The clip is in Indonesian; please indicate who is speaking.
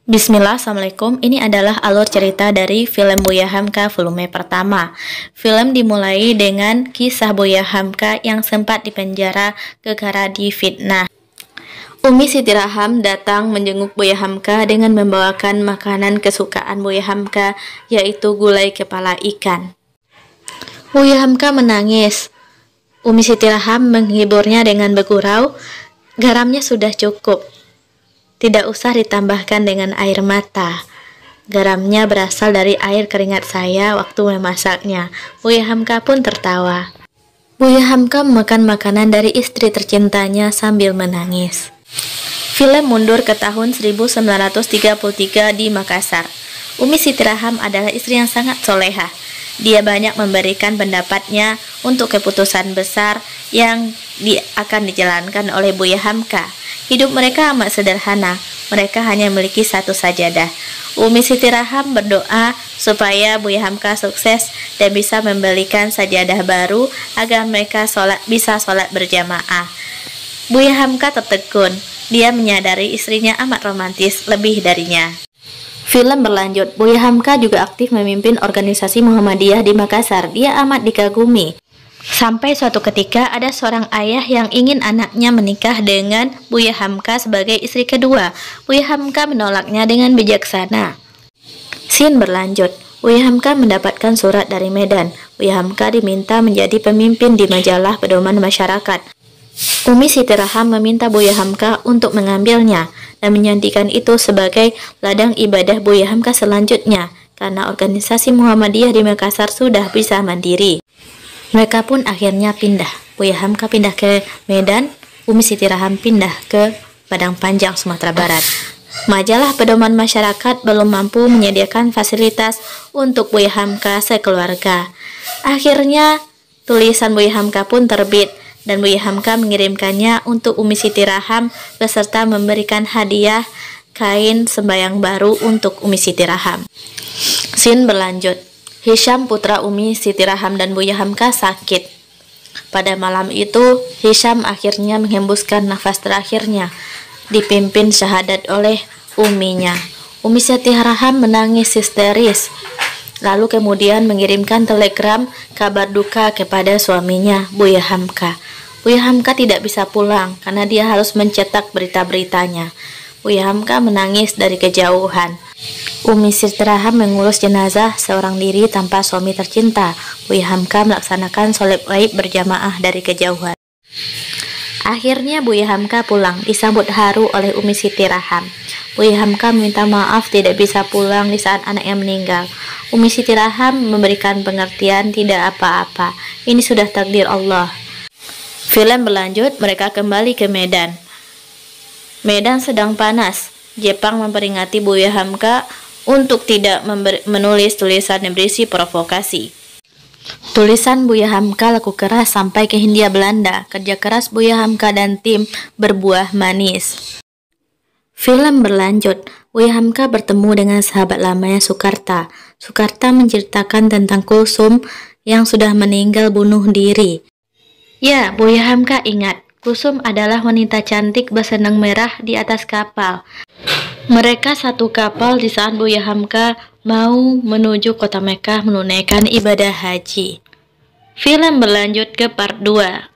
Speaker 1: Bismillah, Assalamualaikum. Ini adalah alur cerita dari film Buya Hamka volume pertama. Film dimulai dengan kisah Buya Hamka yang sempat dipenjara gara-gara difitnah. Umi Siti Raham datang menjenguk Buya Hamka dengan membawakan makanan kesukaan Buya Hamka, yaitu gulai kepala ikan. Buya Hamka menangis. Umi Siti Raham menghiburnya dengan bergurau, garamnya sudah cukup. Tidak usah ditambahkan dengan air mata. Garamnya berasal dari air keringat saya waktu memasaknya. Buya Hamka pun tertawa. Buya Hamka memakan makanan dari istri tercintanya sambil menangis. Film mundur ke tahun 1933 di Makassar. Umi Siti Raham adalah istri yang sangat soleha. Dia banyak memberikan pendapatnya untuk keputusan besar yang akan dijalankan oleh Buya Hamka. Hidup mereka amat sederhana. Mereka hanya memiliki satu sajadah. Umi Siti Raham berdoa supaya Buya Hamka sukses dan bisa membelikan sajadah baru agar mereka bisa sholat berjamaah. Buya Hamka tertegun. Dia menyadari istrinya amat romantis lebih darinya. Film berlanjut. Buya Hamka juga aktif memimpin organisasi Muhammadiyah di Makassar. Dia amat dikagumi. Sampai suatu ketika ada seorang ayah yang ingin anaknya menikah dengan Buya Hamka sebagai istri kedua. Buya Hamka menolaknya dengan bijaksana. Scene berlanjut. Buya Hamka mendapatkan surat dari Medan. Buya Hamka diminta menjadi pemimpin di majalah pedoman masyarakat. Umi Siti Raham meminta Buya Hamka untuk mengambilnya dan menyandikan itu sebagai ladang ibadah Buya Hamka selanjutnya karena organisasi Muhammadiyah di Makassar sudah bisa mandiri. Mereka pun akhirnya pindah. Buya Hamka pindah ke Medan, Umi Siti Raham pindah ke Padang Panjang, Sumatera Barat. Majalah pedoman masyarakat belum mampu menyediakan fasilitas untuk Buya Hamka sekeluarga. Akhirnya tulisan Buya Hamka pun terbit dan Buya Hamka mengirimkannya untuk Umi Siti Raham beserta memberikan hadiah kain sembayang baru untuk Umi Siti Raham. Scene berlanjut. Hisham putra Umi Siti Raham dan Buya Hamka sakit. Pada malam itu, Hisham akhirnya menghembuskan nafas terakhirnya, dipimpin syahadat oleh uminya. Umi Siti Raham menangis histeris, lalu kemudian mengirimkan telegram kabar duka kepada suaminya, Buya Hamka. Buya Hamka tidak bisa pulang karena dia harus mencetak berita-beritanya. Buya Hamka menangis dari kejauhan. Umi Siti Raham mengurus jenazah seorang diri tanpa suami tercinta. Buya Hamka melaksanakan sholat gaib berjamaah dari kejauhan. Akhirnya Buya Hamka pulang, disambut haru oleh Umi Siti Raham. Buya Hamka meminta maaf tidak bisa pulang di saat anaknya meninggal. Umi Siti Raham memberikan pengertian tidak apa-apa. Ini sudah takdir Allah. Film berlanjut, mereka kembali ke Medan. Medan sedang panas. Jepang memperingati Buya Hamka untuk tidak menulis tulisan yang berisi provokasi. Tulisan Buya Hamka laku keras sampai ke Hindia Belanda. Kerja keras Buya Hamka dan tim berbuah manis. Film berlanjut. Buya Hamka bertemu dengan sahabat lamanya Sukarta. Sukarta menceritakan tentang Kulsum yang sudah meninggal bunuh diri. Ya, Buya Hamka ingat. Kulsum adalah wanita cantik bersenang merah di atas kapal. Mereka satu kapal di saat Buya Hamka mau menuju kota Mekah menunaikan ibadah haji. Film berlanjut ke part 2.